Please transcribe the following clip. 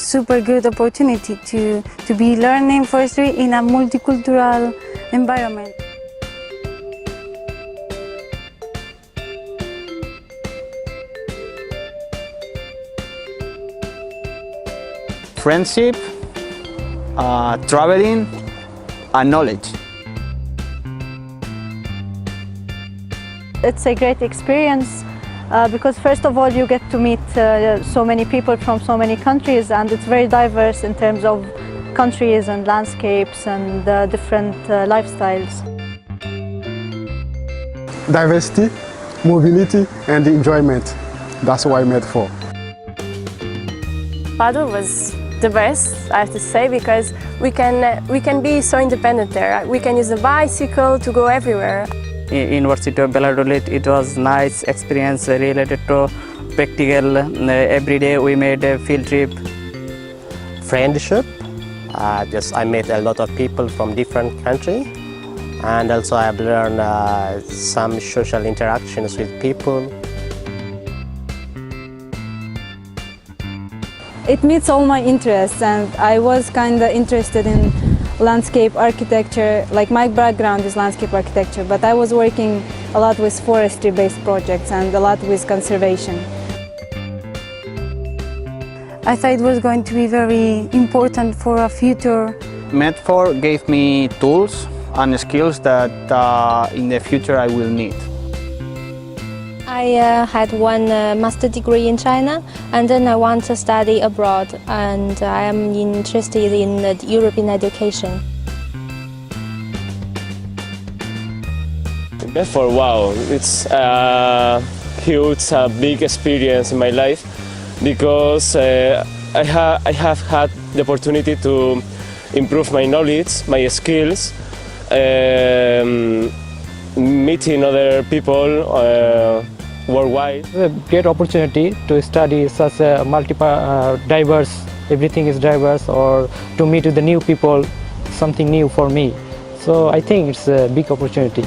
super good opportunity to be learning forestry in a multicultural environment. Friendship, traveling, and knowledge. It's a great experience because first of all you get to meet so many people from so many countries, and it's very diverse in terms of countries and landscapes and different lifestyles. Diversity, mobility, and enjoyment. That's what I MEDfOR. Paddle was the best, I have to say, because we can be so independent there. We can use a bicycle to go everywhere. In University of Valladolid, it was nice experience related to practical. Every day we made a field trip. Friendship, I met a lot of people from different countries, and also I've learned some social interactions with people. It meets all my interests, and I was kind of interested in landscape architecture. Like, my background is landscape architecture, but I was working a lot with forestry-based projects and a lot with conservation. I thought it was going to be very important for a future. MEDfOR gave me tools and skills that in the future I will need. I had one master degree in China, and then I want to study abroad, and I am interested in European education. MEDfOR, wow, it's a huge, big experience in my life, because I have had the opportunity to improve my knowledge, my skills, meeting other people worldwide. It's a great opportunity to study such a diverse, everything is diverse, or to meet with the new people, something new for me. So I think it's a big opportunity.